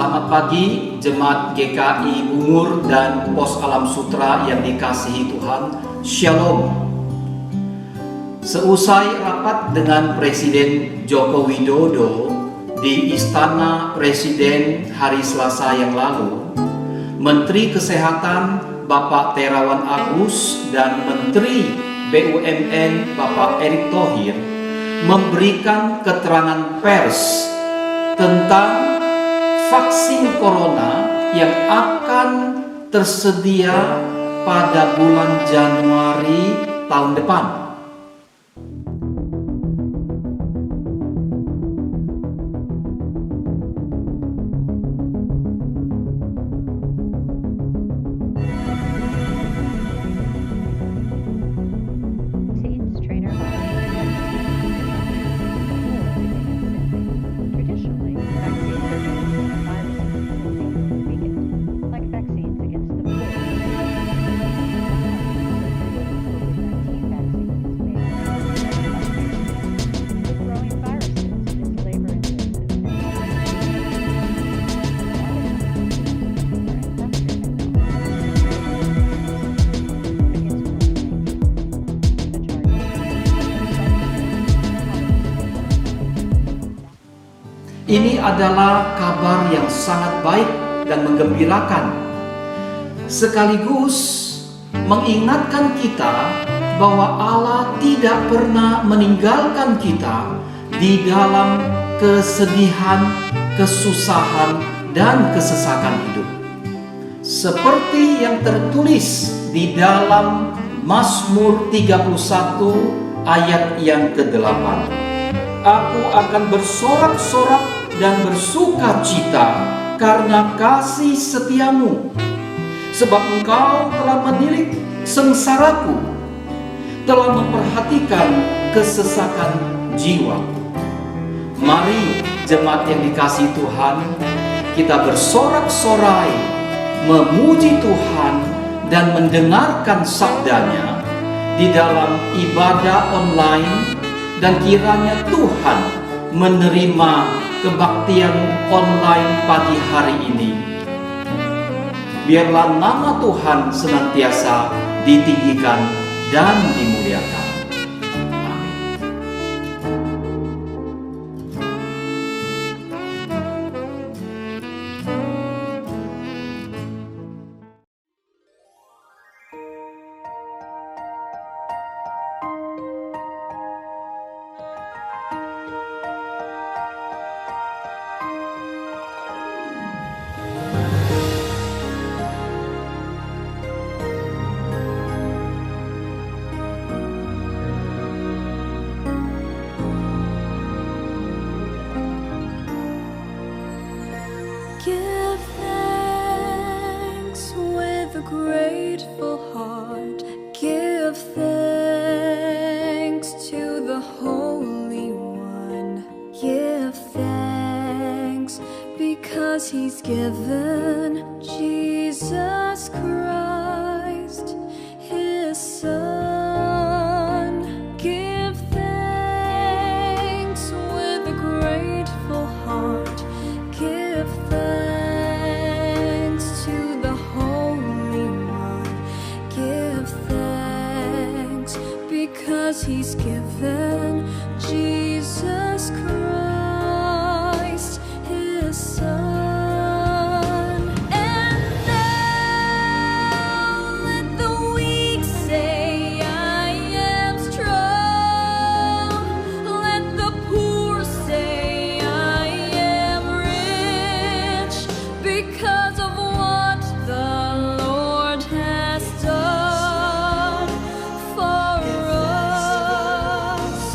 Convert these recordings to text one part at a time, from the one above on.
Selamat pagi Jemaat GKI Bungur dan Pos Alam Sutra yang dikasihi Tuhan. Shalom. Seusai rapat dengan Presiden Joko Widodo di Istana Presiden hari Selasa yang lalu, Menteri Kesehatan Bapak Terawan Agus dan Menteri BUMN Bapak Erick Thohir memberikan keterangan pers tentang vaksin corona yang akan tersedia pada bulan Januari tahun depan. Ini adalah kabar yang sangat baik dan menggembirakan, sekaligus mengingatkan kita bahwa Allah tidak pernah meninggalkan kita di dalam kesedihan, kesusahan, dan kesesakan hidup. Seperti yang tertulis di dalam Mazmur 31 ayat yang ke-8. Aku akan bersorak-sorak dan bersuka cita karena kasih setiamu, sebab engkau telah menilik sengsaraku, telah memperhatikan kesesakan jiwa. Mari jemaat yang dikasihi Tuhan, kita bersorak-sorai memuji Tuhan dan mendengarkan sabdanya di dalam ibadah online, dan kiranya Tuhan menerima kebaktian online pagi hari ini. Biarlah nama Tuhan senantiasa ditinggikan dan dimuliakan. Give thanks with a grateful heart. Give thanks to the Holy One. Give thanks because He's given Jesus Christ, His Son. Give thanks with a grateful heart. Give thanks to the Holy One. Give thanks because He's given Jesus Christ, His Son. And now let the weak say, I am strong. Let the poor say, I am rich, because of what the Lord has done for us.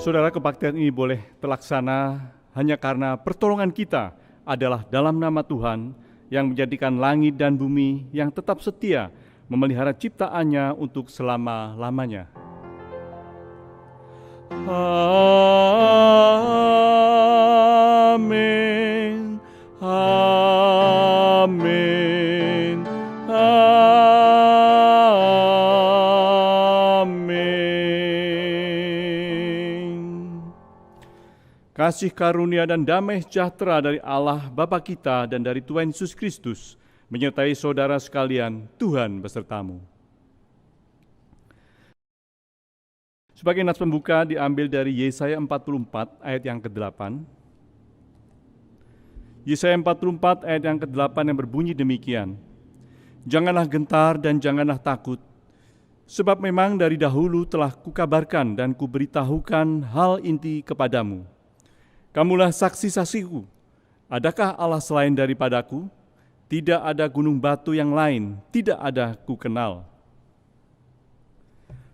Saudara, kebaktian ini boleh terlaksana hanya karena pertolongan kita adalah dalam nama Tuhan yang menjadikan langit dan bumi yang tetap setia memelihara ciptaannya untuk selama-lamanya. Amin. Amin. Amin. Kasih karunia dan damai sejahtera dari Allah Bapa kita dan dari Tuhan Yesus Kristus menyertai saudara sekalian. Tuhan besertamu. Sebagai nas pembuka diambil dari Yesaya 44 ayat yang ke-8. Yesaya 44 ayat yang ke-8 yang berbunyi demikian. Janganlah gentar dan janganlah takut, sebab memang dari dahulu telah kukabarkan dan kuberitahukan hal inti kepadamu. Kamulah saksi-saksiku. Adakah Allah selain daripadaku? Tidak ada gunung batu yang lain, tidak ada kukenal.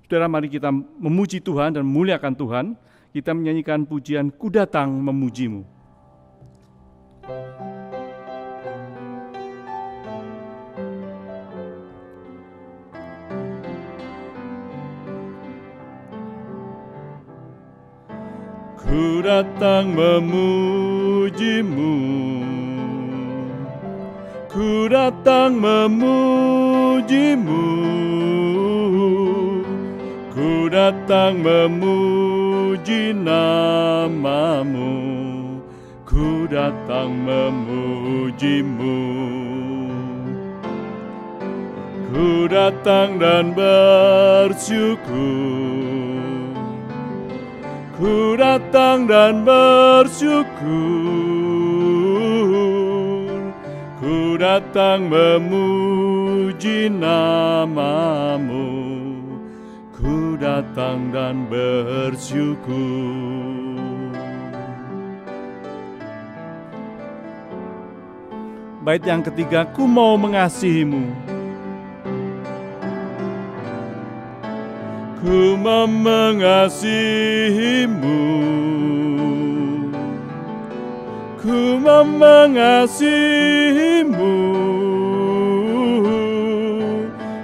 Saudara, mari kita memuji Tuhan dan memuliakan Tuhan. Kita menyanyikan pujian Ku Datang Memujimu. Ku datang memujimu, ku datang memujimu, ku datang memuji namamu, ku datang memujimu. Ku datang dan bersyukur, ku datang dan bersyukur, ku datang memuji namamu, ku datang dan bersyukur. Bait yang ketiga, ku mau mengasihimu. Ku mau mengasihimu, ku mau mengasihimu,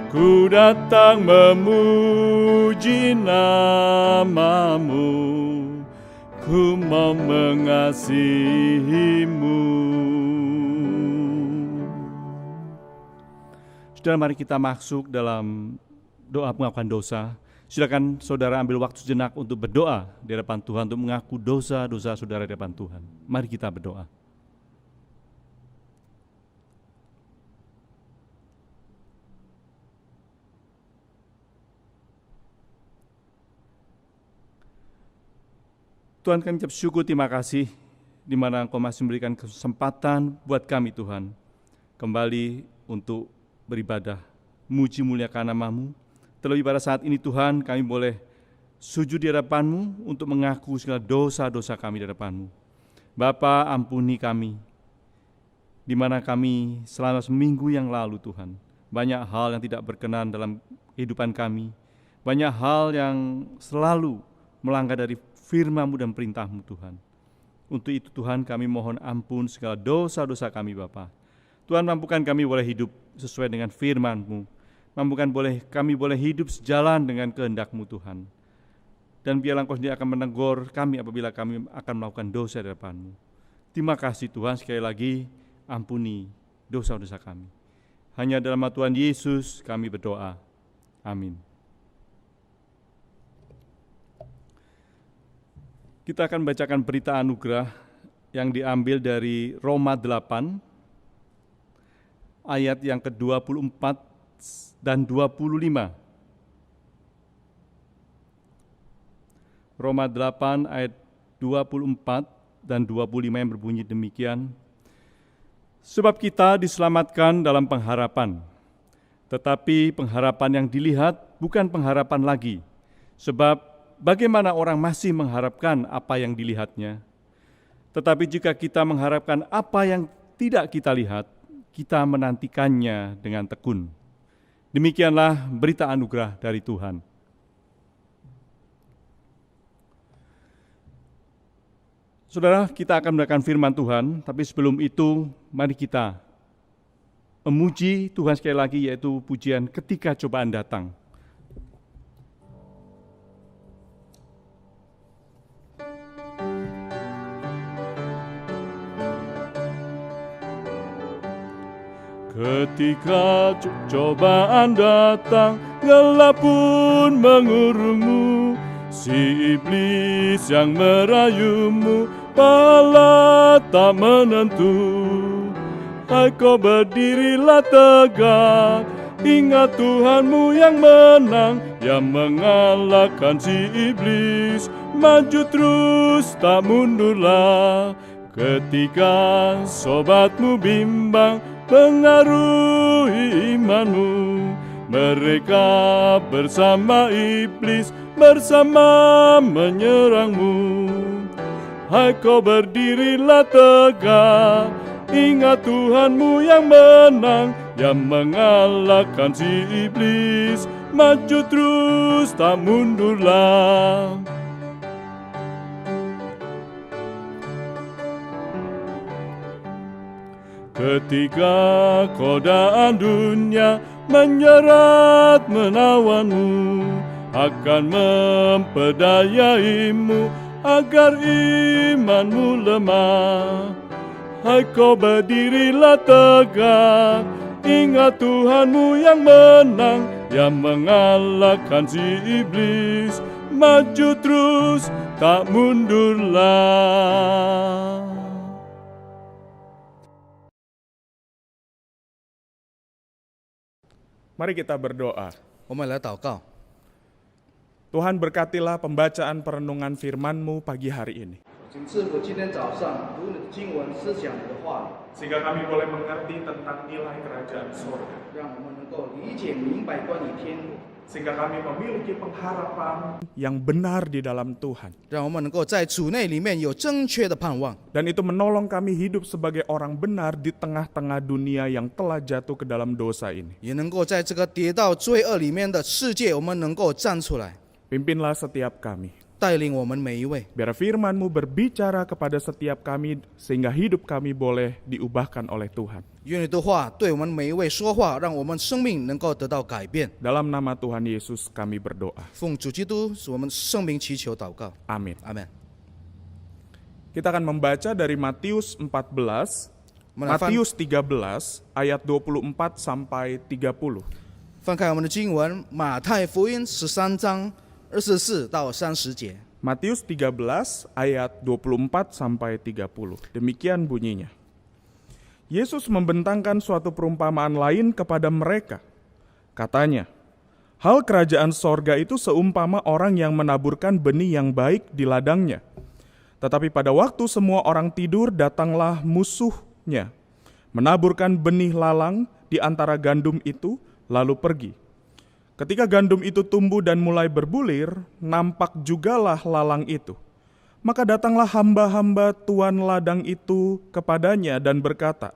ku datang memuji namamu, ku mau mengasihimu. Saudara, mari kita masuk dalam doa pengakuan dosa. Silakan saudara ambil waktu sejenak untuk berdoa di hadapan Tuhan, untuk mengaku dosa-dosa saudara di hadapan Tuhan. Mari kita berdoa. Tuhan, kami ucap syukur, terima kasih di mana Engkau masih memberikan kesempatan buat kami Tuhan kembali untuk beribadah, muji muliakan nama-Mu. Terlebih pada saat ini Tuhan, kami boleh sujud di hadapan-Mu untuk mengaku segala dosa-dosa kami di hadapan-Mu. Bapa, ampuni kami, di mana kami selama seminggu yang lalu Tuhan, banyak hal yang tidak berkenan dalam kehidupan kami, banyak hal yang selalu melanggar dari firman-Mu dan perintah-Mu Tuhan. Untuk itu Tuhan, kami mohon ampun segala dosa-dosa kami Bapa. Tuhan, mampukan kami boleh hidup sesuai dengan firman-Mu. Mampukan kami boleh hidup sejalan dengan kehendak-Mu Tuhan. Dan biarlah Engkau sendiri akan menegur kami apabila kami akan melakukan dosa di hadapan-Mu. Terima kasih Tuhan, sekali lagi ampuni dosa-dosa kami. Hanya dalam nama Tuhan Yesus kami berdoa. Amin. Kita akan bacakan berita anugerah yang diambil dari Roma 8 ayat yang ke-24 dan 25. Roma 8 ayat 24 dan 25 yang berbunyi demikian. Sebab kita diselamatkan dalam pengharapan, tetapi pengharapan yang dilihat bukan pengharapan lagi. Sebab bagaimana orang masih mengharapkan apa yang dilihatnya? Tetapi jika kita mengharapkan apa yang tidak kita lihat, kita menantikannya dengan tekun. Demikianlah berita anugerah dari Tuhan. Saudara, kita akan mendengarkan firman Tuhan, tapi sebelum itu mari kita memuji Tuhan sekali lagi, yaitu pujian ketika cobaan datang. Ketika cobaan datang, gelap pun mengurungmu, si iblis yang merayumu, pala tak menentu. Hai kau berdirilah tegak, ingat Tuhanmu yang menang, yang mengalahkan si iblis. Maju terus tak mundurlah, ketika sobatmu bimbang pengaruhi imanmu. Mereka bersama iblis, bersama menyerangmu. Hai kau berdirilah tegak, ingat Tuhanmu yang menang, yang mengalahkan si iblis. Maju terus tak mundurlah. Ketika godaan dunia menyerat menawanmu, akan memperdayaimu agar imanmu lemah. Hai kau berdirilah tegak, ingat Tuhanmu yang menang, yang mengalahkan si iblis. Maju terus tak mundurlah. Mari kita berdoa. 我们来祷告。 Tuhan berkatilah pembacaan perenungan firman-Mu pagi hari ini. 请赐福今天早上读你的经文，思想你的话语， Sehingga kami boleh mengerti tentang nilai kerajaan surga. 让我们能够理解明白关于天国， Sehingga kami memiliki pengharapan yang benar di dalam Tuhan. 让我们能够在主内里面有正确的盼望， Dan itu menolong kami hidup sebagai orang benar di tengah-tengah dunia yang telah jatuh ke dalam dosa ini. 也能够在这个跌到罪恶里面的世界，我们能够站出来， Pimpinlah setiap kami. 带领我们每一位， Biar firman-Mu berbicara kepada setiap kami sehingga hidup kami boleh diubahkan oleh Tuhan. 愿你的话对我们每一位说话，让我们生命能够得到改变。 Dalam nama Tuhan Yesus kami berdoa. 奉主基督使我们圣名祈求祷告， Amin. 阿门。 Kita akan membaca dari Matius 14, 我们来翻 Matius 13 ayat 24 sampai 30. 翻开我们的经文，马太福音13章24到30节。 Matius 13 ayat 24 sampai 30. Demikian bunyinya. Yesus membentangkan suatu perumpamaan lain kepada mereka. Katanya, hal kerajaan sorga itu seumpama orang yang menaburkan benih yang baik di ladangnya. Tetapi pada waktu semua orang tidur, datanglah musuhnya, menaburkan benih lalang di antara gandum itu, lalu pergi. Ketika gandum itu tumbuh dan mulai berbulir, nampak jugalah lalang itu. Maka datanglah hamba-hamba tuan ladang itu kepadanya dan berkata,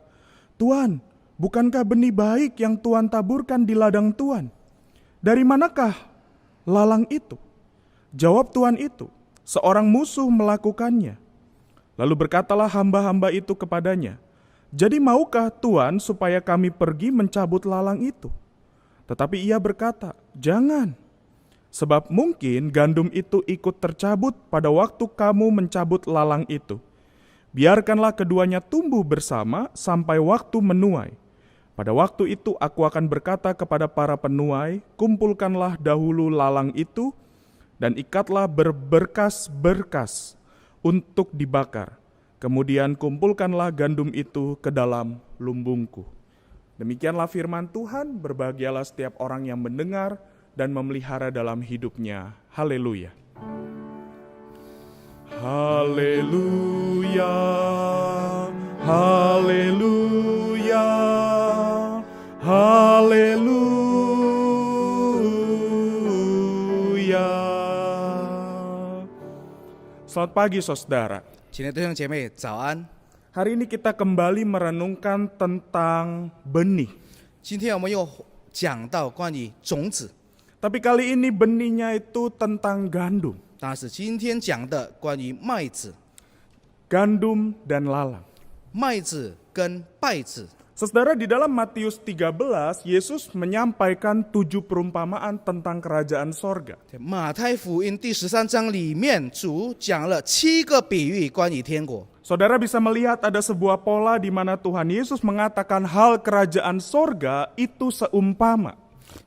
Tuan, bukankah benih baik yang Tuan taburkan di ladang Tuan? Dari manakah lalang itu? Jawab tuan itu, seorang musuh melakukannya. Lalu berkatalah hamba-hamba itu kepadanya, jadi maukah Tuan supaya kami pergi mencabut lalang itu? Tetapi ia berkata, jangan. Sebab mungkin gandum itu ikut tercabut pada waktu kamu mencabut lalang itu. Biarkanlah keduanya tumbuh bersama sampai waktu menuai. Pada waktu itu aku akan berkata kepada para penuai, kumpulkanlah dahulu lalang itu dan ikatlah berberkas-berkas untuk dibakar. Kemudian kumpulkanlah gandum itu ke dalam lumbungku. Demikianlah firman Tuhan, berbahagialah setiap orang yang mendengar dan memelihara dalam hidupnya. Haleluya. Haleluya. Haleluya. Haleluya. Selamat pagi saudara. 亲爱的弟兄姐妹，早安！ Hari ini kita kembali merenungkan tentang benih. 今天我们又讲到关于种子， Tapi kali ini benihnya itu tentang gandum. 但是今天讲的关于麦子。gandum dan lalang. 麦子跟稗子。 Saudara, di dalam Matius 13, Yesus menyampaikan 7 perumpamaan tentang kerajaan sorga. 马太福音第13章里面，主讲了7个比喻关于天国。 Saudara bisa melihat ada sebuah pola di mana Tuhan Yesus mengatakan hal kerajaan sorga itu seumpama.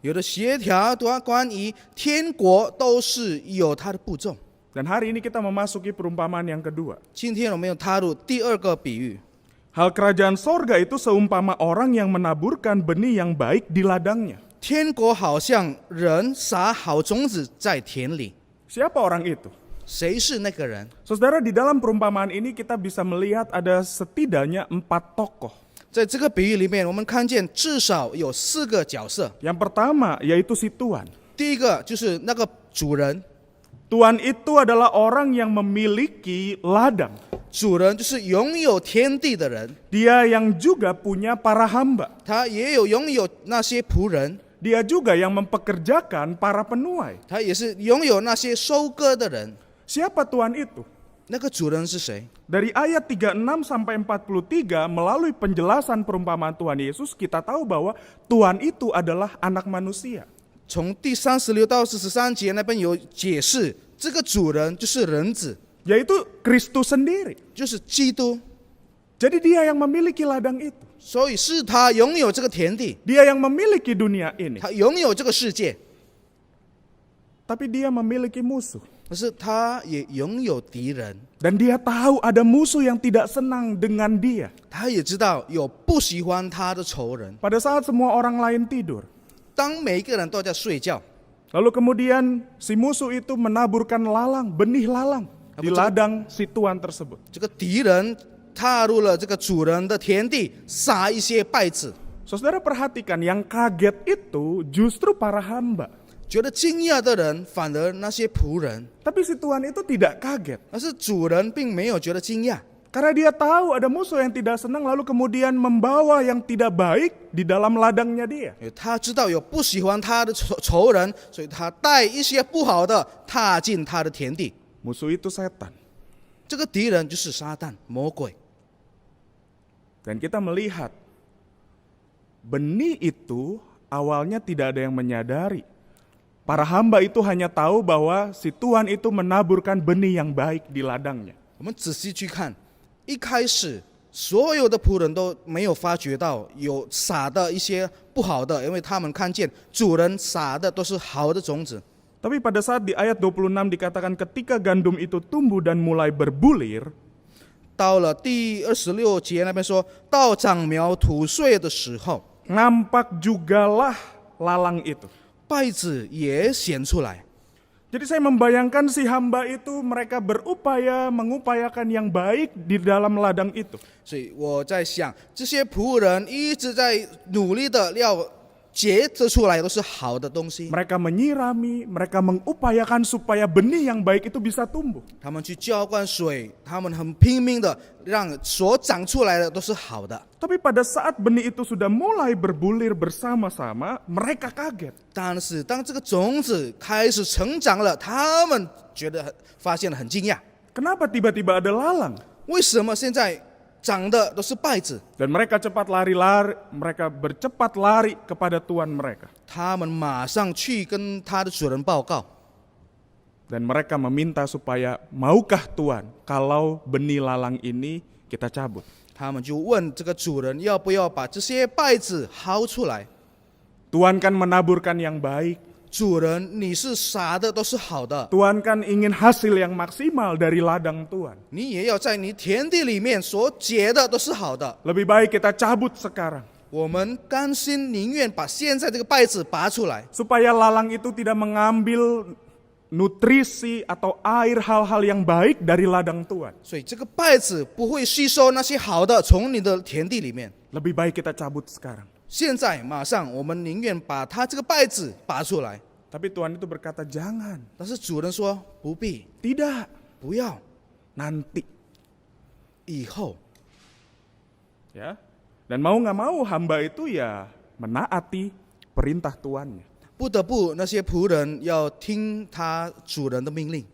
有的协调关于天国都是有它的步骤。 Dan hari ini kita memasuki perumpamaan yang kedua. 今天我们要踏入第2个比喻。 Hal kerajaan sorga itu seumpama orang yang menaburkan benih yang baik di ladangnya. 天国好像人撒好种子在田里， Siapa orang itu? 谁是那个人？ Saudara, di dalam perumpamaan ini kita bisa melihat ada setidaknya 4 tokoh. 在这个比喻里面，我们看见至少有4个角色。 Yang pertama yaitu si Tuan. 第一个就是那个主人， Tuan itu adalah orang yang memiliki ladang. 主人就是拥有天地的人， Dia yang juga punya para hamba. 他也有拥有那些仆人， Dia juga yang mempekerjakan para penuai. 他也是拥有那些收割的人。 Siapa Tuan itu? 那个主人是谁？ Dari ayat 36 sampai 43 melalui penjelasan perumpamaan Tuhan Yesus kita tahu bahwa Tuan itu adalah anak manusia. 从第36到43节那边有解释，这个主人就是人子， Yaitu Kristus sendiri. 就是基督， Jadi dia yang memiliki ladang itu. 所以是他拥有这个田地， Dia yang memiliki dunia ini. 他拥有这个世界， Tapi dia memiliki musuh. 可是他也拥有敌人， Dan dia tahu ada musuh yang tidak senang dengan dia. 他也知道有不喜欢他的仇人。 Pada saat semua orang lain tidur. 当每一个人都在睡觉， Lalu kemudian si musuh itu menaburkan lalang, benih lalang di ladang si tuan tersebut. 这个敌人踏入了这个主人的田地，撒一些稗子。 Saudara perhatikan, yang kaget itu justru para hamba. 觉得惊讶的人，反而那些仆人， Tapi si tuan itu tidak kaget. 而是主人并没有觉得惊讶， Karena dia tahu ada musuh yang tidak senang lalu kemudian membawa yang tidak baik di dalam ladangnya dia. 因为他知道有不喜欢他的仇人，所以他带一些不好的踏进他的田地。 Musuh itu setan. 这个敌人就是撒旦魔鬼。 Dan kita melihat benih itu awalnya tidak ada yang menyadari. Para hamba itu hanya tahu bahwa si tuan itu menaburkan benih yang baik di ladangnya. 我们仔细去看，一开始所有的仆人都没有发觉到有撒的一些不好的，因为他们看见主人撒的都是好的种子。 Tapi pada saat di ayat 26 dikatakan ketika gandum itu tumbuh dan mulai berbulir, 到了第26节那边说到长苗吐穗的时候， nampak jugalah lalang itu. 稗子也显出来。 Jadi saya membayangkan si hamba itu mereka berupaya mengupayakan yang baik di dalam ladang itu. 所以我在想，这些仆人一直在努力的要结着出来都是好的东西。 Mereka menyirami, mereka mengupayakan supaya benih yang baik itu bisa tumbuh. 他们去浇灌水，他们很拼命的让所长出来的都是好的。 Tapi pada saat benih itu sudah mulai berbulir bersama-sama, mereka kaget. 但是当这个种子开始成长了，他们发现了很惊讶， Kenapa tiba-tiba ada lalang? 为什么现在长的都是稗子？ Dan mereka bercepat lari kepada tuan mereka. 他们马上去跟他的主人报告， Dan mereka meminta supaya maukah tuan kalau benih lalang ini kita cabut. 他们就问这个主人要不要把这些稗子薅出来。 Tuan kan menaburkan yang baik. 主人，你是撒的都是好的， Tuan kan ingin hasil yang maksimal dari ladang tuan. 你也要在你田地里面所结的都是好的。 Lebih baik kita cabut sekarang. 我们甘心宁愿把现在这个稗子拔出来， Supaya lalang itu tidak mengambil nutrisi atau air hal-hal yang baik dari ladang tuan. 所以这个稗子不会吸收那些好的从你的田地里面。 Lebih baik kita cabut sekarang. 现在马上，我们宁愿把它这个稗子拔出来。 Tapi Tuhan itu berkata jangan. 但是主人说不必， Tidak. 不要， Nanti. 以后。 Ya. Dan mau gak mau hamba itu ya menaati perintah tuannya. 不得不那些仆人要听他主人的命令。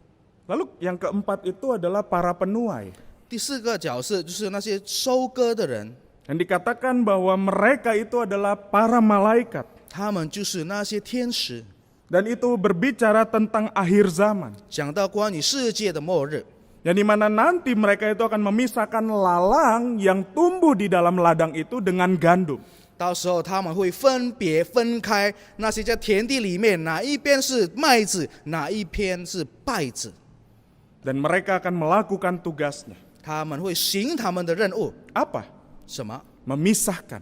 Lalu yang keempat itu adalah para penuai. 第四个角色就是那些收割的人， Dan dikatakan bahwa mereka itu adalah para malaikat. 他们就是那些天使， Dan itu berbicara tentang akhir zaman. 讲到关于世界的末日。 Yang dimana nanti mereka itu akan memisahkan lalang yang tumbuh di dalam ladang itu dengan gandum. 到时候他们会分开那些在田地里面哪一边是麦子，哪一边是稗子， Dan mereka akan melakukan tugasnya. 他们会行他们的任务。 Apa? 什么？ Memisahkan.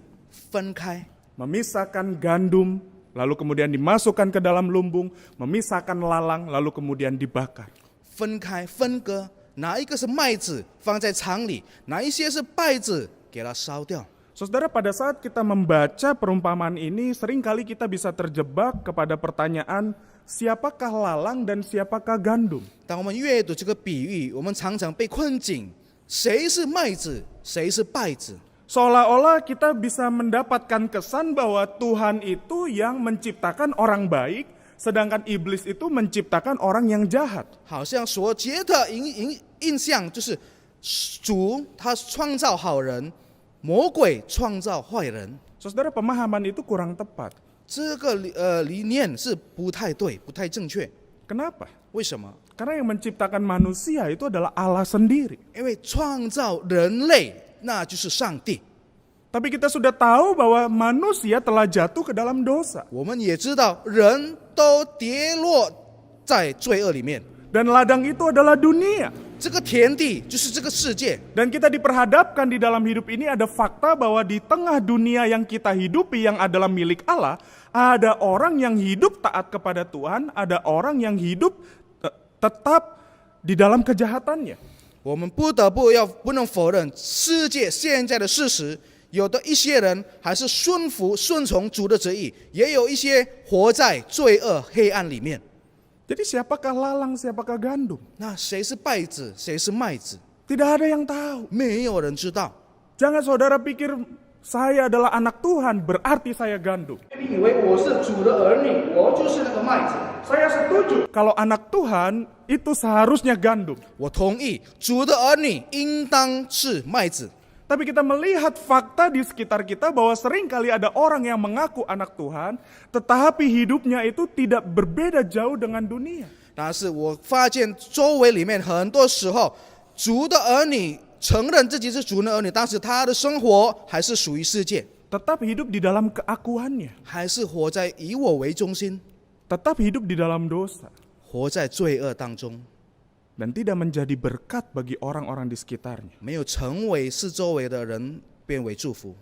分开， Memisahkan gandum, lalu kemudian dimasukkan ke dalam lumbung. Memisahkan lalang, lalu kemudian dibakar. 分开，分割，哪一个是麦子放在厂里，哪一些是稗子给它烧掉。 Saudara, pada saat kita membaca perumpamaan ini, seringkali kita bisa terjebak kepada pertanyaan, siapakah lalang dan siapakah gandum? 当我们阅读这个比喻，我们常常被困境：谁是麦子，谁是稗子？ Seolah-olah kita bisa mendapatkan kesan bahwa Tuhan itu yang menciptakan orang baik, sedangkan iblis itu menciptakan orang yang jahat. 好像所觉的印象就是主他创造好人，魔鬼创造坏人。 Saudara, pemahaman itu kurang tepat. 这个理念是不太对，不太正确。 Kenapa? 为什么？ Karena yang menciptakan manusia itu adalah Allah sendiri. 因为创造人类那就是上帝。 Tapi kita sudah tahu bahwa manusia telah jatuh ke dalam dosa. 我们也知道，人都跌落在罪恶里面。 Dan ladang itu adalah dunia. 这个田地就是这个世界。 Dan kita diperhadapkan di dalam hidup ini ada fakta bahwa di tengah dunia yang kita hidupi yang adalah milik Allah, ada orang yang hidup taat kepada Tuhan, ada orang yang hidup tetap di dalam kejahatannya. 我们不能否认世界现在的事实，有的一些人还是顺从主的旨意，也有一些活在罪恶黑暗里面。 Jadi siapakah lalang, siapakah gandum? 那谁是稗子，谁是麦子？ Tidak ada yang tahu. 没有人知道。 Jangan saudara pikir saya adalah anak Tuhan, berarti saya gandum. 你以为我是主的儿女，我就是那个麦子。 Saya setuju kalau anak Tuhan itu seharusnya gandum. 我同意，主的儿女应当是麦子。 Tapi kita melihat fakta di sekitar kita bahwa seringkali ada orang yang mengaku anak Tuhan, tetapi hidupnya itu tidak berbeda jauh dengan dunia. 但是我发现周围里面很多时候，主的儿女承认自己是主的儿女，但是他的生活还是属于世界， Tetap hidup di dalam keakuannya, 还是活在以我为中心， tetap hidup di dalam dosa, 活在罪恶当中， dan tidak menjadi berkat bagi orang-orang di sekitarnya. 没有成为四周围的人变为祝福。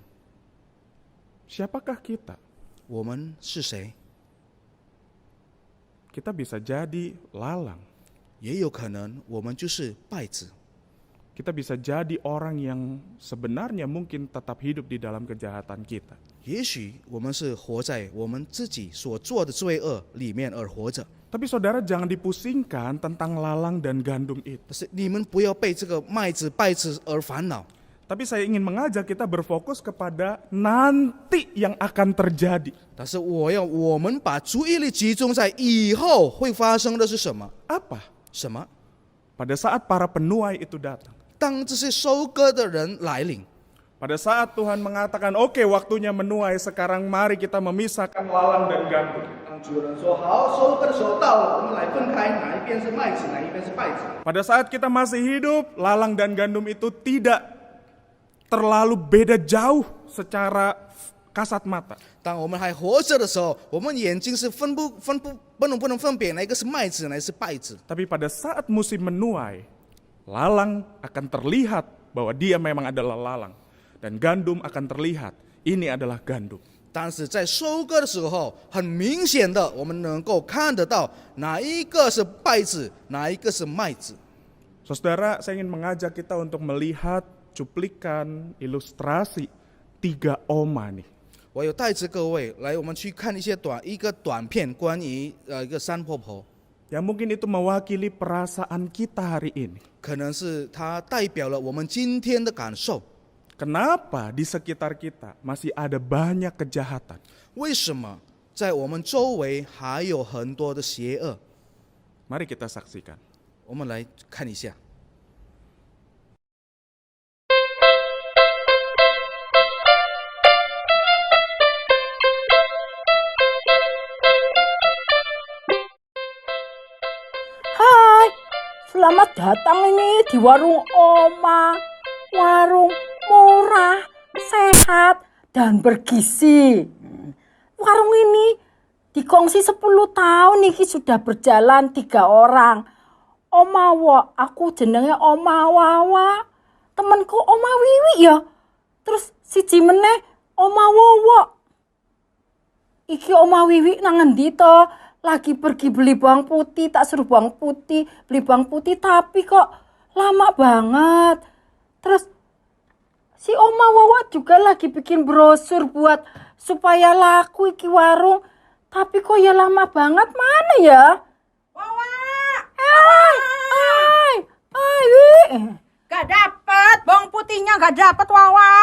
Siapakah kita? 我们是谁？ Kita bisa jadi lalang. 也有可能我们就是稗子， Kita bisa jadi orang yang sebenarnya mungkin tetap hidup di dalam kejahatan kita. 也许我们是活在我们自己所做的罪恶里面而活着。 Tapi saudara jangan dipusingkan tentang lalang dan gandum itu. 但是你们不要被这个麦子、稗子而烦恼。 Tapi saya ingin mengajak kita berfokus kepada nanti yang akan terjadi. 但是我们把注意力集中在以后会发生的是什么？ Apa? 什么？ Pada saat para penuai itu datang. 当这些收割的人来临， Pada saat Tuhan mengatakan, oke waktunya menuai, sekarang mari kita memisahkan lalang dan gandum. 当主人说好，收割的时候到了，我们来分开，哪一边是麦子，哪一边是稗子。 Pada saat kita masih hidup, lalang dan gandum itu tidak terlalu beda jauh secara kasat mata. 当我们还活着的时候，我们眼睛是不能分别哪一个是麦子，哪一个是稗子。 Tapi pada saat musim menuai, lalang akan terlihat bahwa dia memang adalah lalang. Dan gandum akan terlihat, ini adalah gandum. 但是在收割的时候，很明显的，我们能够看得到哪一个是稗子，哪一个是麦子。 Saudara, saya ingin mengajak kita untuk melihat cuplikan ilustrasi 3 oma nih. 我有带着各位来，我们去看一个短片，关于一个山婆婆， Yang mungkin itu mewakili perasaan kita hari ini. 可能是它代表了我们今天的感受。 Kenapa di sekitar kita masih ada banyak kejahatan? 为什么在我们周围还有很多的邪恶？ Mari kita saksikan. 我们来看一下。selamat datang ini di warung Oma. Warung murah, sehat, dan bergizi. Warung ini dikongsi 10 tahun iki sudah berjalan 3 orang. Oma Wa, aku jenenge Oma Wawa. Temenku Oma Wiwi ya. Terus siji meneh Oma Wowo. Iki Oma Wiwi nang endi to? Lagi pergi beli bawang putih, tak suruh bawang putih, beli bawang putih tapi kok lama banget. Terus si Oma Wawa juga lagi bikin brosur buat supaya laku iki warung. Tapi kok ya lama banget, mana ya? Wawa! Gak dapet, bawang putihnya gak dapet, Wawa.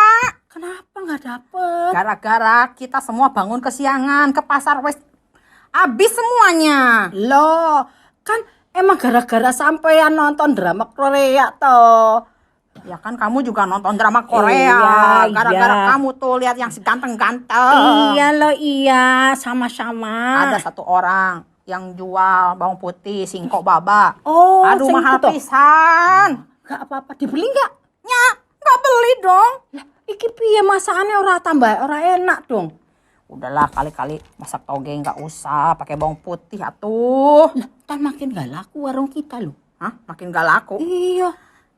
Kenapa gak dapet? Gara-gara kita semua bangun kesiangan ke pasar wes habis semuanya. Loh, kan emang gara-gara sampean nonton drama Korea toh. Ya kan kamu juga nonton drama Korea. Iya, Gara-gara iya. kamu tuh lihat yang si ganteng-ganteng. Iya loh, iya, sama-sama. Ada satu orang yang jual bawang putih singkok baba. Oh, Aduh sing mahal itu toh. pisan. Gak apa-apa, dibeli gak? Ya, nggak beli dong. Lah, iki piye masakannya ora enak dong. Udahlah kali-kali masak toge nggak usah pakai bawang putih atuh. Lah, kan makin gak laku warung kita loh. Hah? Makin gak laku. Iya.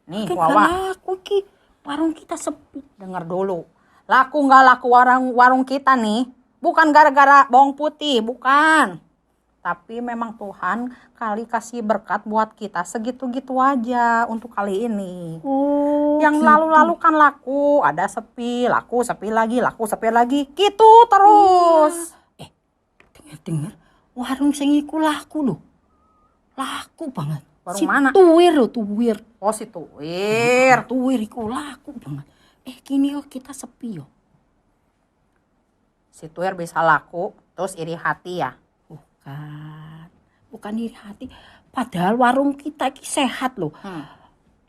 Nih Makin Wawa, gak laku iki. Warung kita sepi. dengar dulu. Laku nggak laku warung kita nih, bukan gara-gara bawang putih, bukan. Tapi memang Tuhan kali kasih berkat buat kita segitu-gitu aja untuk kali ini. Oh, Yang gitu. lalu-lalu kan laku, ada sepi, laku, sepi lagi, laku, sepi lagi, gitu terus. Dengar, warung sing iku laku loh. Laku banget. Warung mana? Tuwir loh, tuwir. Oh si Tuwir. Tuwir iku laku banget. Gini kok kita sepi yo. Si Tuwir bisa laku, terus iri hati ya. Bukan iri hati. Padahal warung kita ini sehat loh.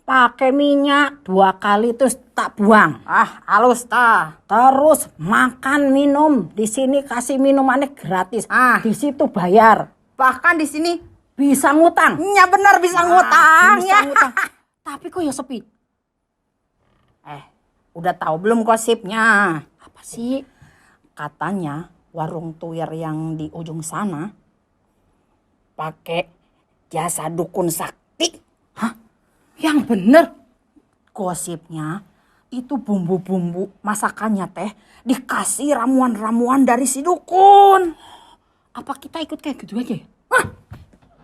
Pakai minyak 2 kali terus tak buang. Ah, halus tah. Terus makan minum. Di sini kasih minumannya gratis. Di situ bayar. Bahkan di sini Bisa ngutang. ya benar bisa ngutang Bisa ya. ngutang. Tapi kok ya sepi. Udah tahu belum gosipnya? Apa sih? Katanya warung Tuwir yang di ujung sana pakai jasa dukun sakti. Yang bener. Gosipnya itu bumbu-bumbu masakannya teh dikasih ramuan-ramuan dari si dukun. Apa kita ikut kayak gitu aja ya?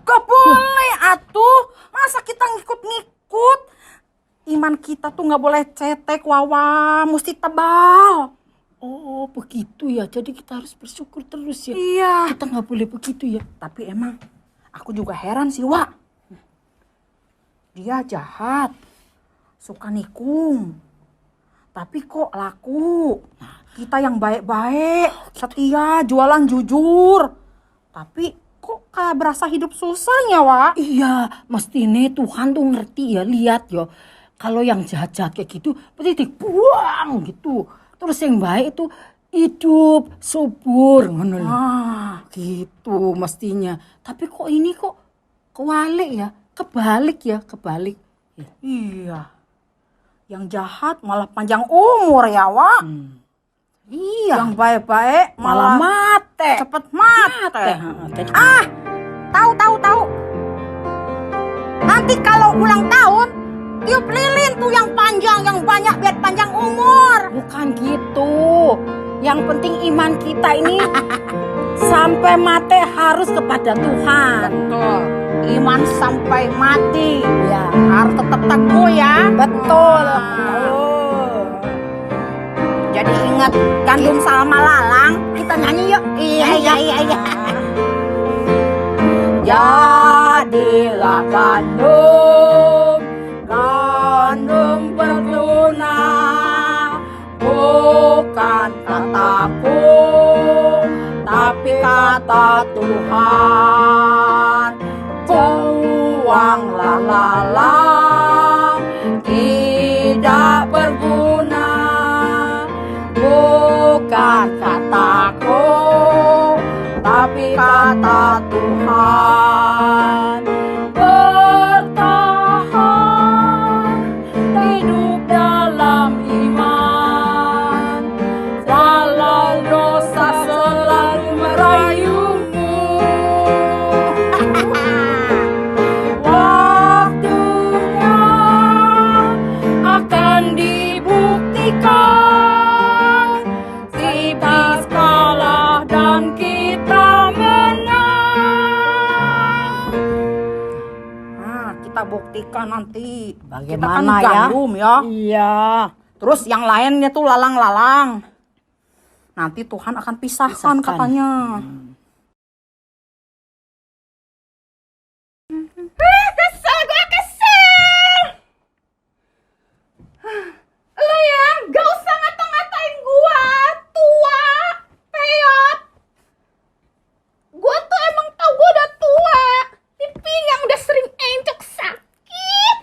Gak boleh atuh. Masa kita ngikut-ngikut? Iman kita tuh gak boleh cetek, Wawa. Mesti tebal. Oh begitu ya. Jadi kita harus bersyukur terus ya. Iya. Kita nggak boleh begitu ya. Tapi emang aku juga heran sih, Wak. Dia jahat. Suka nikung. Tapi kok laku. Kita yang baik-baik, setia, jualan jujur. Tapi kok kayak berasa hidup susahnya, Wak? Iya, mestinya Tuhan tuh ngerti ya, lihat ya. Kalau yang jahat-jahat kayak gitu, berarti dibuang gitu. Terus yang baik itu hidup subur, ngono lho. Gitu mestinya. Tapi kok ini kok kebalik ya? Kebalik. Ya. Iya. Yang jahat malah panjang umur ya, Wak. Iya. Yang baik-baik Malah mate. cepet mate. Tahu. Nanti kalau ulang tahun, tiup lilin tuh yang panjang, yang banyak biar panjang umur. Bukan gitu. Yang penting iman kita ini sampai mati harus kepada Tuhan. Betul. Iman sampai mati. Ya. Harus tetap teguh ya. Betul. Jadi ingat gandum Salma Lalang. Kita nyanyi yuk. Iya. Jadilah gandum berguna, bukan kataku, tapi kata Tuhan. Buanglah lalang, tidak berguna, bukan kataku, tapi kata Tuhan. Bertanya dalam iman, walau dosa selalu merayumu. Waktunya akan dibuktikan, iblis kalah dan kita menang. Nah, kita buktikan nanti. Bagaimana kita kan gandum ya. Iya. Terus yang lainnya tuh lalang-lalang. Nanti Tuhan akan pisahkan katanya. Kesel, gue kesel. Lo ya, gak usah ngata-ngatain gue tua, peyot. Gue tuh emang tau gue udah tua, di pinggang udah sering encok sakit.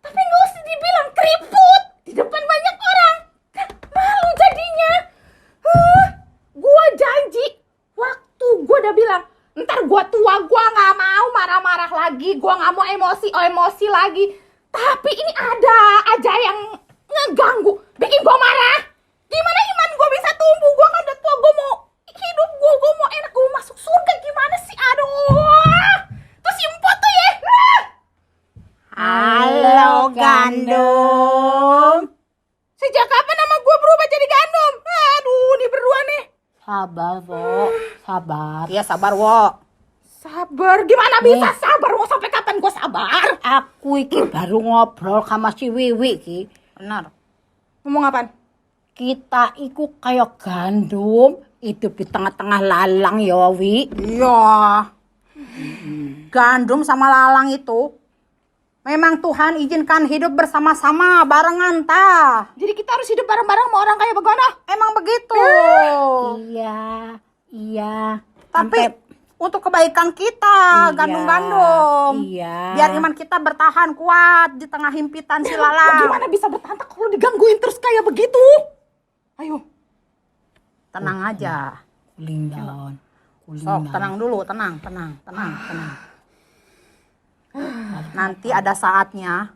Tapi gak usah dibilang keriput di depan banyak orang. Malu jadinya. Gue janji, waktu gue udah bilang, ntar gue tua, gue gak mau marah-marah lagi, gue gak mau emosi lagi. Tapi ini ada aja yang ngeganggu, bikin gue marah. Gimana iman gue bisa tumbuh? Gue kan udah tua, gue mau hidup, gue mau enak, gue mau masuk surga. Gimana sih? Aduh. Terus si Empot tuh ya. Halo gandum. Sejak kapan nama gue berubah jadi gandum? Aduh, ini berdua nih. Sabar, Wo. Sabar. Iya, sabar, Wo. Sabar, gimana bisa sabar? Mau sampai kapan gue sabar? Aku iki baru ngobrol sama si Wiwi iki. Benar. Ngomong apaan? Kita iku kayak gandum hidup di tengah-tengah lalang ya, Wi. Iya. Gandum sama lalang itu memang Tuhan izinkan hidup bersama-sama barengan ta. Jadi kita harus hidup bareng-bareng sama orang kayak bagaimana? Emang begitu. Iya. Tapi untuk kebaikan kita, gandum-gandum. Iya. Biar iman kita bertahan kuat di tengah himpitan si lalang. Gimana bisa bertahan kalau digangguin terus kayak begitu? Ayo. Tenang aja. Cooling down. Sok, tenang dulu, tenang. Nanti ada saatnya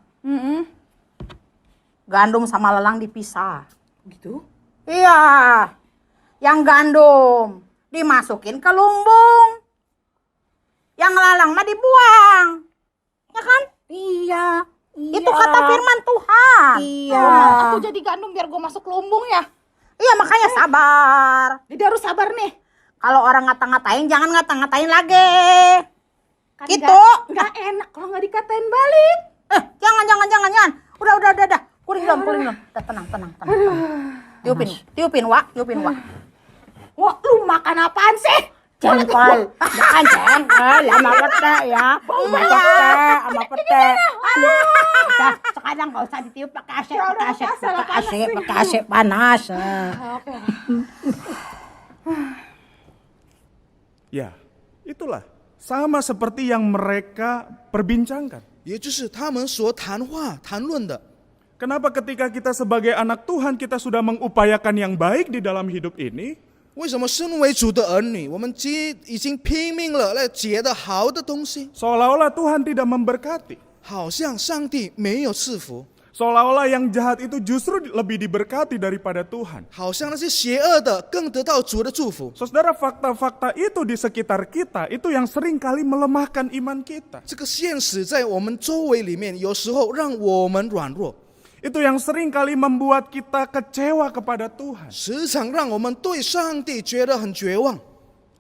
gandum sama lalang dipisah. Gitu? Iya. Yang gandum dimasukin ke lumbung. Yang lalang mah dibuang. Ya kan? Iya. Itu kata firman Tuhan. Iya. Aku jadi gandum biar gue masuk lumbung ya. Iya, makanya sabar. Jadi harus sabar nih. Kalau orang ngata-ngatain, jangan ngata-ngatain lagi. Kan Gitu. Nggak enak kalau nggak dikatain balik. Jangan. Udah. Kuling dong. Udah, tenang. Tiupin, Wak. Wah, lu makan apaan sih? Jengkol. Makan jengkol sama pete ya. Sama pete. Udah, sekarang gak usah ditiup pakai AC panas. Ya, itulah sama seperti yang mereka perbincangkan. 也就是他们所谈论的。 Kenapa ketika kita sebagai anak Tuhan kita sudah mengupayakan yang baik di dalam hidup ini, 为什么身为主的儿女，我们已经拼命了来结的好的东西， seolah-olah Tuhan tidak memberkati? 好像上帝没有赐福， Seolah-olah yang jahat itu justru lebih diberkati daripada Tuhan. 好像那些邪恶的更得到主的祝福。 Saudara, fakta-fakta itu di sekitar kita itu yang sering kali melemahkan iman kita. 这个现实在我们周围里面，有时候让我们软弱， Itu yang sering kali membuat kita kecewa kepada Tuhan. 时常让我们对上帝觉得很绝望。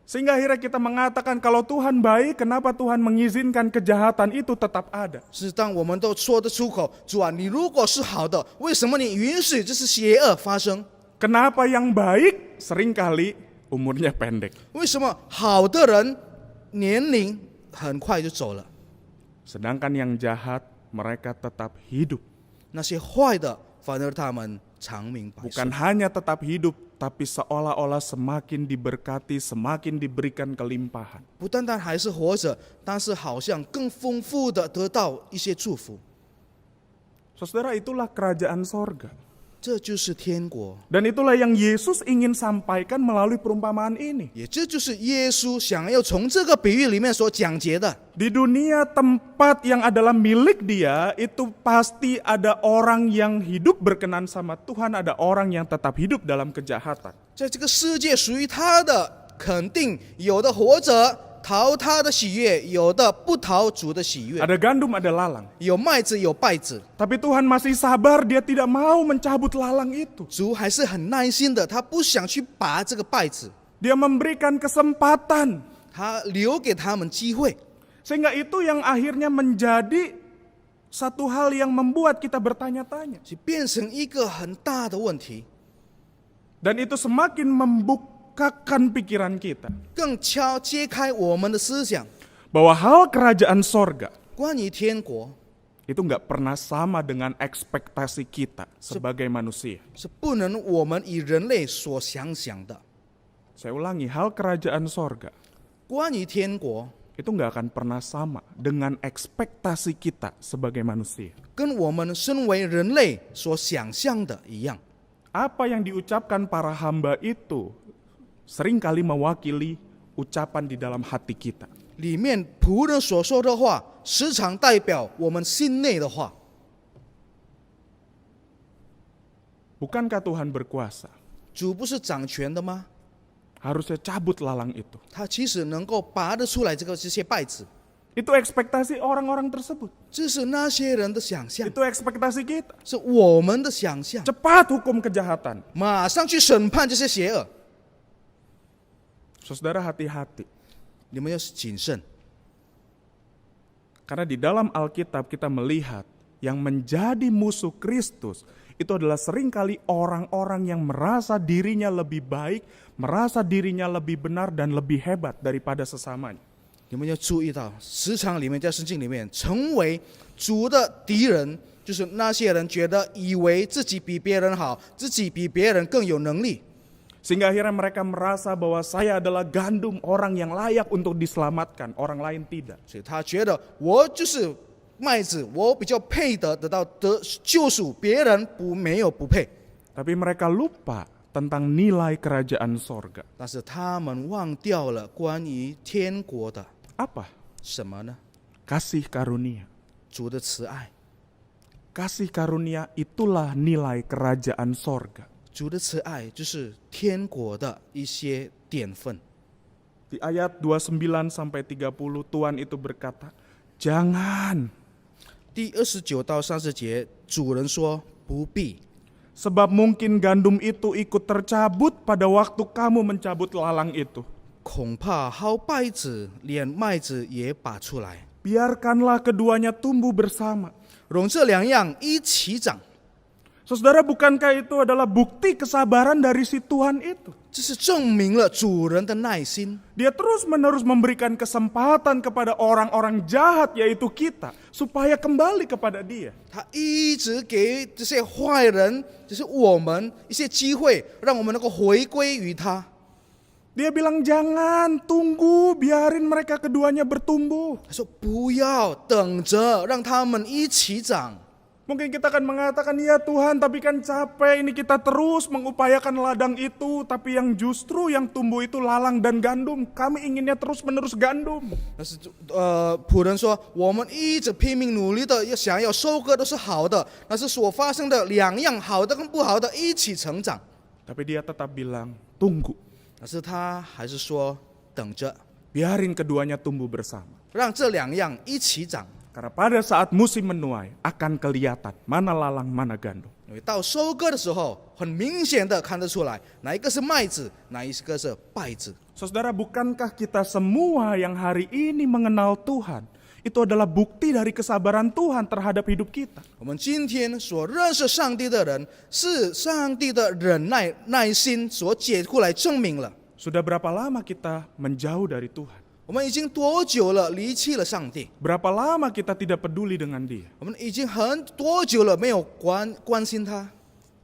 Sehingga akhirnya kita mengatakan kalau Tuhan baik, kenapa Tuhan mengizinkan kejahatan itu tetap ada? 是当我们都说得出口，主啊，你如果是好的，为什么你允许这是邪恶发生？ Kenapa yang baik seringkali umurnya pendek? 为什么好的人年龄很快就走了， Sedangkan yang jahat mereka tetap hidup. 那些坏的反而他们长命百岁 Bukan。hanya tetap hidup, tapi seolah-olah semakin diberkati, semakin diberikan kelimpahan. 不单单还是活着，但是好像更丰富的得到一些祝福。 Saudara, itulah kerajaan sorga. 这就是天国， Dan itulah yang Yesus ingin sampaikan melalui perumpamaan ini. 也这就是耶稣想要从这个比喻里面所讲解的。 Di dunia tempat yang adalah milik dia, itu pasti ada orang yang hidup berkenan sama Tuhan, ada orang yang tetap hidup dalam kejahatan. 在这个世界属于他的，肯定有的活着讨他的喜悦，有的不讨主的喜悦， Ada gandum, ada lalang. 有麦子有稗子。 Tapi Tuhan masih sabar, dia tidak mau mencabut lalang itu. 主还是很耐心的，他不想去拔这个稗子， Dia memberikan kesempatan. 他留给他们机会。 Sehingga itu yang akhirnya menjadi satu hal yang membuat kita bertanya-tanya. 就变成一个很大的问题， Dan itu semakin membukakan pikiran kita. 更揭开我们的思想， Bahwa hal kerajaan sorga 关于天国 itu nggak pernah sama dengan ekspektasi kita sebagai manusia. 是不能我们以人类所想的。 Saya ulangi, hal kerajaan sorga 关于天国 itu nggak akan pernah sama dengan ekspektasi kita sebagai manusia. 跟我们身为人类所想象的一样。 Apa yang diucapkan para hamba itu seringkali mewakili ucapan di dalam hati kita. 里面仆人所说的话，时常代表我们心内的话。 Bukankah Tuhan berkuasa? 主不是掌权的吗？ Harusnya cabut lalang itu. 他其实能够拔得出来这些稗子， Itu ekspektasi orang-orang tersebut. 这是那些人的想象， Itu ekspektasi kita. 是我们的想象。 Cepat hukum kejahatan. 马上去审判这些邪恶， Saudara, hati-hati. 你们要谨慎， Karena di dalam Alkitab kita melihat yang menjadi musuh Kristus itu adalah seringkali orang-orang yang merasa dirinya lebih baik, merasa dirinya lebih benar dan lebih hebat daripada sesamanya. 你们要注意到，时常里面在圣经里面，成为主的敌人，就是那些人觉得以为自己比别人好，自己比别人更有能力， Sehingga akhirnya mereka merasa bahwa saya adalah gandum, orang yang layak untuk diselamatkan, orang lain tidak. 所以他觉得我就是麦子，我比较配得到救赎，别人没有不配。 Tapi mereka lupa tentang nilai kerajaan sorga. 但是他们忘掉了关于天国的 Apa? 什么呢？ Kasih karunia. 主的慈爱， Kasih karunia itulah nilai kerajaan sorga. 主的慈爱就是天国的一些典份。 Di ayat 29 sampai 30 Tuhan itu berkata, "Jangan, 第29到30节，主人说不必， sebab mungkin gandum itu ikut tercabut pada waktu kamu mencabut lalang itu. 恐怕薅稗子，连麦子也拔出来， Biarkanlah keduanya tumbuh bersama." 容这两样一起长。 Saudara, bukankah itu adalah bukti kesabaran dari si Tuhan itu? 这是证明了主人的耐心。 Dia terus-menerus memberikan kesempatan kepada orang-orang jahat, yaitu kita, supaya kembali kepada Dia. 他一直给这些坏人，就是我们一些机会，让我们能够回归于他。 Dia bilang, "Jangan, tunggu, biarin mereka keduanya bertumbuh." 他说不要等着，让他们一起长。 Mungkin kita akan mengatakan, "Ya Tuhan, tapi kan capek ini kita terus mengupayakan ladang itu, tapi yang justru yang tumbuh itu lalang dan gandum. Kami inginnya terus-menerus gandum." 但是仆人说，我们一直拼命努力的，想要收割都是好的，但是所发生的两样好的跟不好的一起成长。 Tapi dia tetap bilang, "Tunggu, 但是他还是说等着， biarin keduanya tumbuh bersama." 让这两样一起长。 Karena pada saat musim menuai akan kelihatan mana lalang mana gandum. 因为到收割的时候，很明显的看得出来，哪一个是麦子，哪一个是稗子。 Saudara, bukankah kita semua yang hari ini mengenal Tuhan, itu adalah bukti dari kesabaran Tuhan terhadap hidup kita? 我们今天所认识上帝的人，是上帝的忍耐、耐心所解过来证明了。 Sudah berapa lama kita menjauh dari Tuhan? 我们已经多久了离弃了上帝？ Berapa lama kita tidak peduli dengan Dia? 我们已经多久了没有关心他？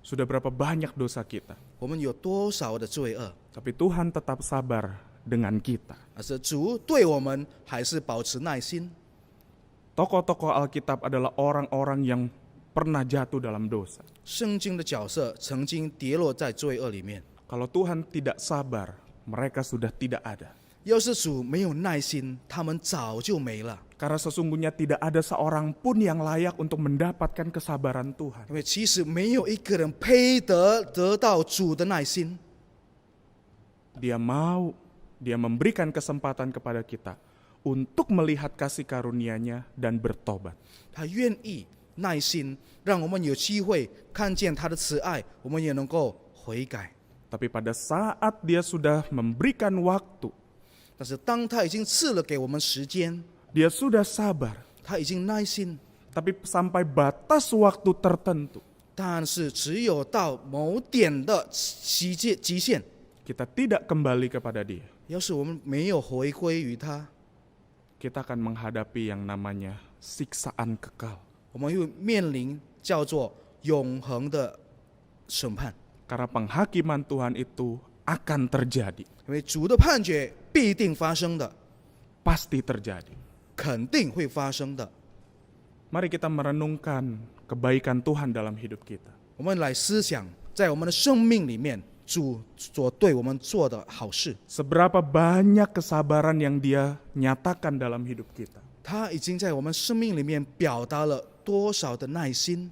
Sudah berapa banyak dosa kita? 我们有多少的罪恶？ Tapi Tuhan tetap sabar dengan kita. 而是主对我们还是保持耐心。 Tokoh-tokoh Alkitab adalah orang-orang yang pernah jatuh dalam dosa. 圣经的角色曾经跌落在罪恶里面。 Kalau Tuhan tidak sabar, mereka sudah tidak ada. 要是主没有耐心，他们早就没了。 Karena sesungguhnya tidak ada seorang pun yang layak untuk mendapatkan kesabaran Tuhan. 因为其实没有一个人配得到主的耐心。 Dia memberikan kesempatan kepada kita untuk melihat kasih karunia-Nya dan bertobat. 他愿意耐心，让我们有机会看见他的慈爱，我们也能够悔改。 Tapi pada saat Dia sudah memberikan waktu, 但是当他已经赐了给我们时间， Dia sudah sabar, 他已经耐心， tapi sampai batas waktu tertentu, 但是只有到某点的极限， kita tidak kembali kepada Dia. 要是我们没有回归于他， Kita akan menghadapi yang namanya siksaan kekal. 我们会面临叫做永恒的审判。 Karena penghakiman Tuhan itu akan terjadi, 因为主的判决必定发生的， pasti terjadi. 肯定会发生的。 Mari kita merenungkan kebaikan Tuhan dalam hidup kita. 我们来思想，在我们的生命里面，主所对我们做的好事， Seberapa banyak kesabaran yang Dia nyatakan dalam hidup kita. 他已经在我们生命里面表达了多少的耐心。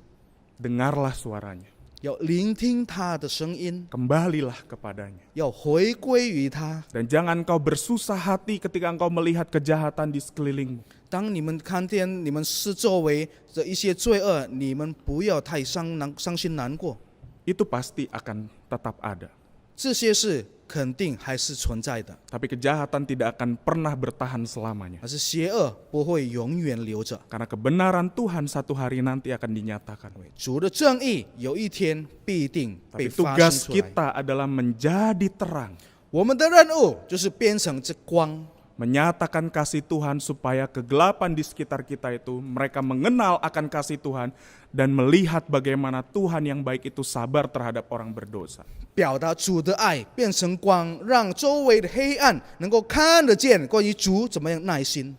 Dengarlah suaranya, 要聆听他的声音， kembalilah kepadanya. 要回归于他。 Dan jangan kau bersusah hati ketika engkau melihat kejahatan di sekelilingmu. 当你们看见你们四周围的一些罪恶，你们不要太伤心难过。 Itu pasti akan tetap ada. 这些事肯定还是存在的， Tapi kejahatan tidak akan pernah bertahan selamanya. 而是邪恶不会永远留着。 Karena kebenaran Tuhan satu hari nanti akan dinyatakan. 主的正义有一天必定 Tapi 被发 tugas 生出来。 kita adalah menjadi terang. 我们的任务就是变成这光， Menyatakan kasih Tuhan supaya kegelapan di sekitar kita itu mereka mengenal akan kasih Tuhan dan melihat bagaimana Tuhan yang baik itu sabar terhadap orang berdosa. 表达主的爱，变成光，让周围的黑暗能够看得见关于主怎么样耐心。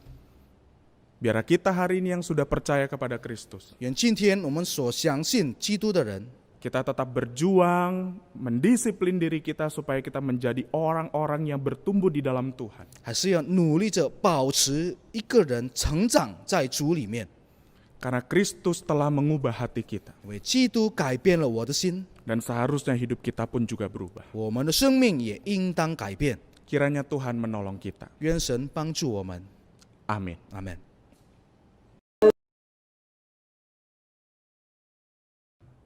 Biar kita hari ini yang sudah percaya kepada Kristus, 愿今天我们所相信基督的人， kita tetap berjuang, mendisiplin diri kita supaya kita menjadi orang-orang yang bertumbuh di dalam Tuhan. 还是要努力着保持一个人成长在主里面， Karena Kristus telah mengubah hati kita. 因为基督改变了我的心， Dan seharusnya hidup kita pun juga berubah. 我们的生命也应当改变。 Kiranya Tuhan menolong kita. 愿神帮助我们， Amin. 阿门。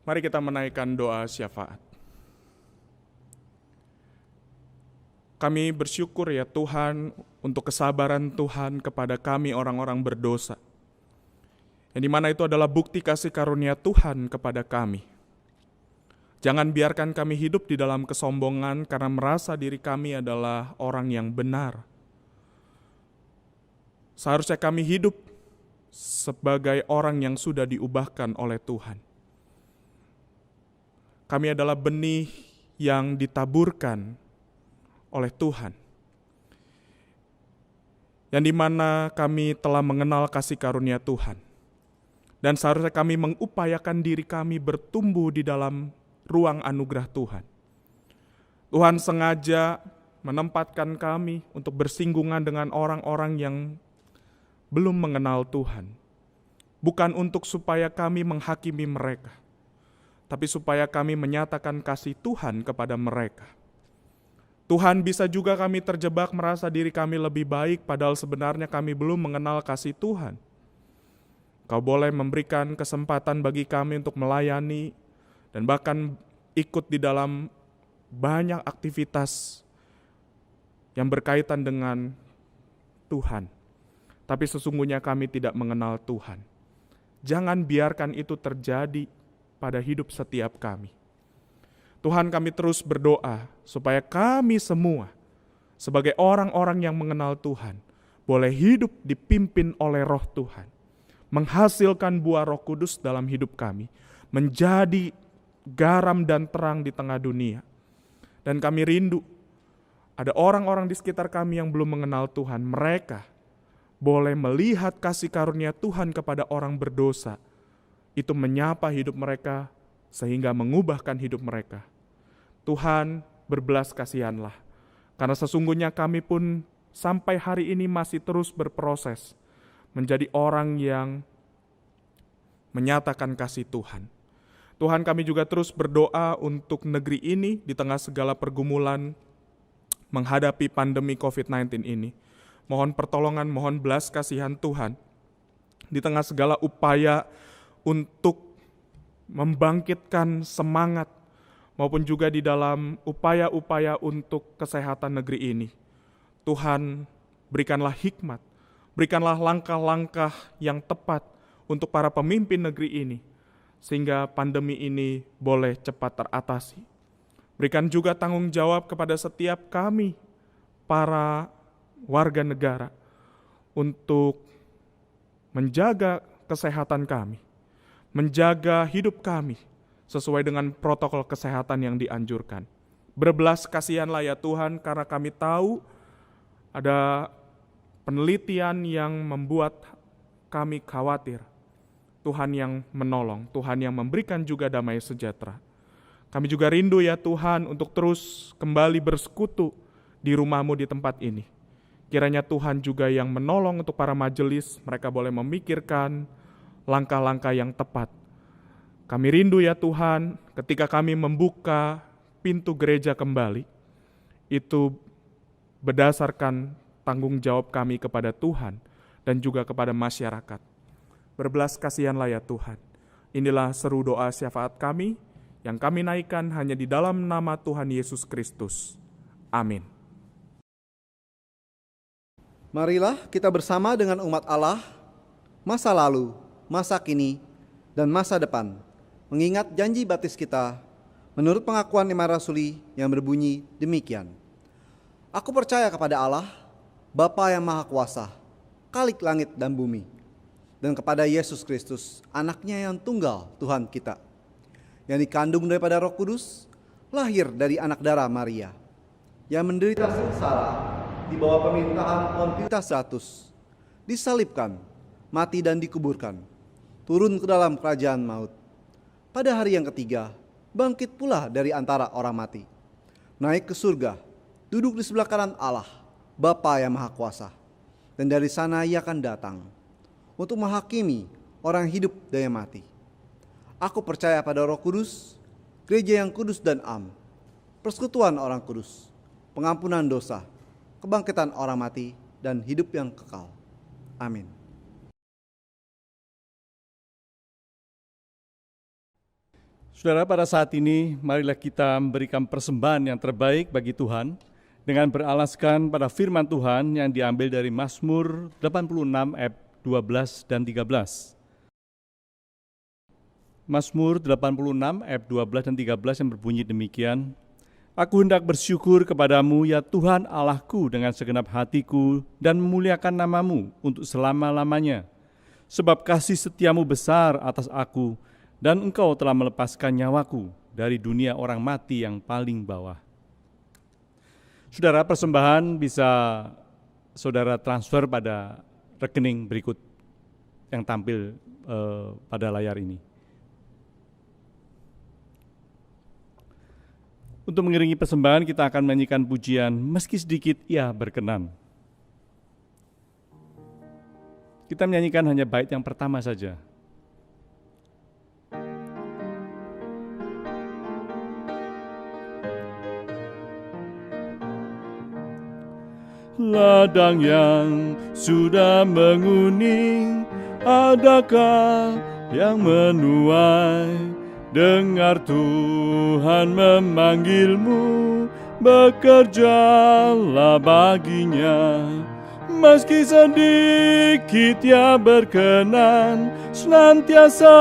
Mari kita menaikkan doa syafaat. Kami bersyukur ya Tuhan untuk kesabaran Tuhan kepada kami orang-orang berdosa. Yang dimana itu adalah bukti kasih karunia Tuhan kepada kami. Jangan biarkan kami hidup di dalam kesombongan karena merasa diri kami adalah orang yang benar. Seharusnya kami hidup sebagai orang yang sudah diubahkan oleh Tuhan. Kami adalah benih yang ditaburkan oleh Tuhan. Yang dimana kami telah mengenal kasih karunia Tuhan. Dan seharusnya kami mengupayakan diri kami bertumbuh di dalam ruang anugerah Tuhan. Tuhan sengaja menempatkan kami untuk bersinggungan dengan orang-orang yang belum mengenal Tuhan. Bukan untuk supaya kami menghakimi mereka, tapi supaya kami menyatakan kasih Tuhan kepada mereka. Tuhan, bisa juga kami terjebak merasa diri kami lebih baik, padahal sebenarnya kami belum mengenal kasih Tuhan. Kau boleh memberikan kesempatan bagi kami untuk melayani, dan bahkan ikut di dalam banyak aktivitas yang berkaitan dengan Tuhan. Tapi sesungguhnya kami tidak mengenal Tuhan. Jangan biarkan itu terjadi pada hidup setiap kami. Tuhan, kami terus berdoa supaya kami semua sebagai orang-orang yang mengenal Tuhan boleh hidup dipimpin oleh Roh Tuhan, menghasilkan buah Roh Kudus dalam hidup kami, menjadi garam dan terang di tengah dunia. Dan kami rindu ada orang-orang di sekitar kami yang belum mengenal Tuhan, mereka boleh melihat kasih karunia Tuhan kepada orang berdosa itu menyapa hidup mereka sehingga mengubahkan hidup mereka. Tuhan, berbelas kasihanlah, karena sesungguhnya kami pun sampai hari ini masih terus berproses menjadi orang yang menyatakan kasih Tuhan. Tuhan, kami juga terus berdoa untuk negeri ini di tengah segala pergumulan menghadapi pandemi COVID-19 ini. Mohon pertolongan, mohon belas kasihan Tuhan di tengah segala upaya untuk membangkitkan semangat maupun juga di dalam upaya-upaya untuk kesehatan negeri ini. Tuhan, berikanlah hikmat, berikanlah langkah-langkah yang tepat untuk para pemimpin negeri ini, sehingga pandemi ini boleh cepat teratasi. Berikan juga tanggung jawab kepada setiap kami, para warga negara, untuk menjaga kesehatan kami, menjaga hidup kami sesuai dengan protokol kesehatan yang dianjurkan. Berbelas kasihanlah ya Tuhan, karena kami tahu ada penelitian yang membuat kami khawatir. Tuhan yang menolong, Tuhan yang memberikan juga damai sejahtera. Kami juga rindu ya Tuhan untuk terus kembali bersekutu di rumah-Mu di tempat ini. Kiranya Tuhan juga yang menolong untuk para majelis, mereka boleh memikirkan langkah-langkah yang tepat. Kami rindu ya Tuhan, ketika kami membuka pintu gereja kembali, itu berdasarkan tanggung jawab kami kepada Tuhan dan juga kepada masyarakat. Berbelas kasihanlah ya Tuhan. Inilah seru doa syafaat kami yang kami naikkan hanya di dalam nama Tuhan Yesus Kristus. Amin. Marilah kita bersama dengan umat Allah, masa lalu, masa kini, dan masa depan, mengingat janji baptis kita menurut pengakuan Iman Rasuli yang berbunyi demikian. Aku percaya kepada Allah, Bapa yang Maha Kuasa, Khalik langit dan bumi, dan kepada Yesus Kristus, anaknya yang tunggal Tuhan kita, yang dikandung daripada Roh Kudus, lahir dari anak darah Maria, yang menderita sengsara di bawah pemerintahan Pontius Pilatus, disalibkan, mati dan dikuburkan, turun ke dalam kerajaan maut. Pada hari yang ketiga, bangkit pula dari antara orang mati, naik ke surga, duduk di sebelah kanan Allah, Bapa yang Maha Kuasa, dan dari sana Ia akan datang untuk menghakimi orang hidup dan yang mati. Aku percaya pada Roh Kudus, gereja yang kudus dan am, persekutuan orang kudus, pengampunan dosa, kebangkitan orang mati, dan hidup yang kekal. Amin. Saudara, pada saat ini marilah kita memberikan persembahan yang terbaik bagi Tuhan dengan beralaskan pada firman Tuhan yang diambil dari Mazmur 86 ayat 12 dan 13. Mazmur 86 ayat 12 dan 13 yang berbunyi demikian. Aku hendak bersyukur kepadamu ya Tuhan Allahku dengan segenap hatiku dan memuliakan namamu untuk selama-lamanya. Sebab kasih setiamu besar atas aku dan engkau telah melepaskan nyawaku dari dunia orang mati yang paling bawah. Saudara, persembahan bisa saudara transfer pada rekening berikut yang tampil pada layar ini. Untuk mengiringi persembahan kita akan menyanyikan pujian Meski Sedikit Ia Berkenan. Kita menyanyikan hanya bait yang pertama saja. Ladang yang sudah menguning, adakah yang menuai? Dengar Tuhan memanggilmu, bekerjalah baginya. Meski sedikit ia berkenan, senantiasa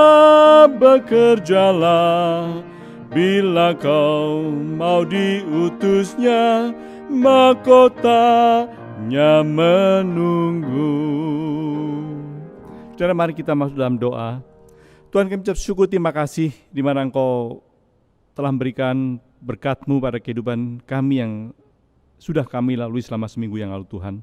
bekerjalah. Bila kau mau diutusnya, mahkotanya menunggu. Saudara, mari kita masuk dalam doa. Tuhan, kami ucap syukur, terima kasih di mana Engkau telah memberikan berkat-Mu pada kehidupan kami yang sudah kami lalui selama seminggu yang lalu, Tuhan.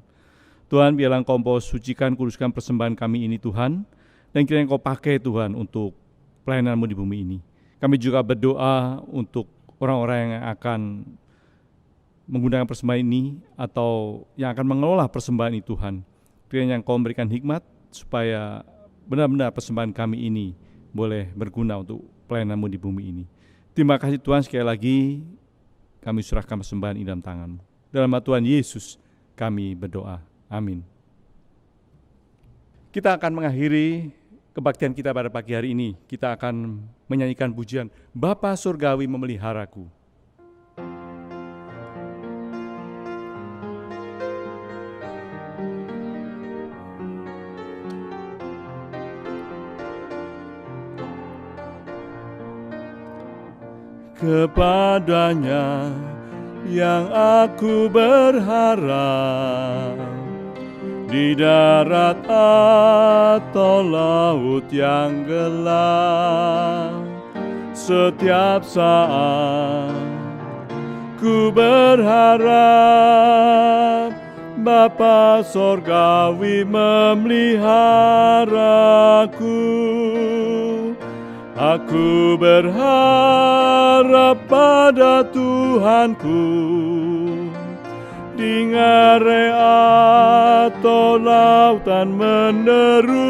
Tuhan, biarlah Engkau sucikan, kuduskan persembahan kami ini, Tuhan, dan kiranya Engkau pakai, Tuhan, untuk pelayanan-Mu di bumi ini. Kami juga berdoa untuk orang-orang yang akan menggunakan persembahan ini atau yang akan mengelola persembahan ini Tuhan. Kiranya Engkau memberikan hikmat supaya benar-benar persembahan kami ini boleh berguna untuk pelayanan-Mu di bumi ini. Terima kasih Tuhan, sekali lagi kami serahkan persembahan ini dalam tangan-Mu. Dalam nama Tuhan Yesus kami berdoa. Amin. Kita akan mengakhiri kebaktian kita pada pagi hari ini. Kita akan menyanyikan pujian Bapa Surgawi Memeliharaku. Kepadanya yang aku berharap, di darat atau laut yang gelap, setiap saat ku berharap Bapa Sorgawi memeliharaku. Aku berharap pada Tuhanku, di ngare atau lautan menderu,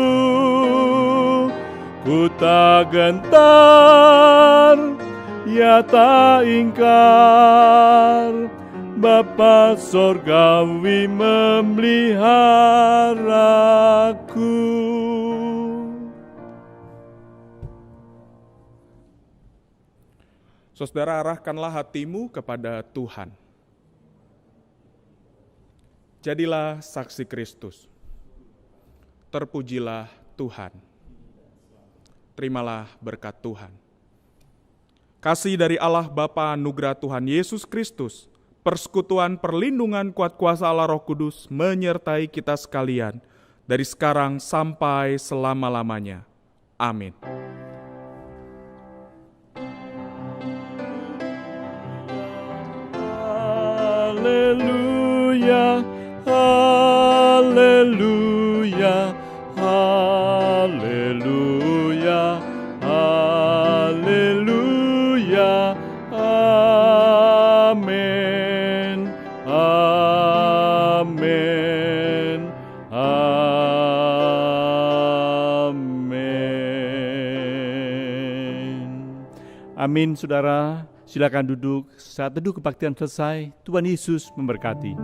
ku tak gentar, ya tak ingkar, Bapa Sorgawi memeliharaku. Saudara, arahkanlah hatimu kepada Tuhan. Jadilah saksi Kristus. Terpujilah Tuhan. Terimalah berkat Tuhan. Kasih dari Allah Bapa, anugerah Tuhan Yesus Kristus, persekutuan perlindungan kuat kuasa Allah Roh Kudus menyertai kita sekalian dari sekarang sampai selama-lamanya. Amin. Haleluya, haleluya, haleluya, haleluya, amin, amin, amin. Amin, saudara. Silakan duduk. Saat teduh kebaktian selesai, Tuhan Yesus memberkati.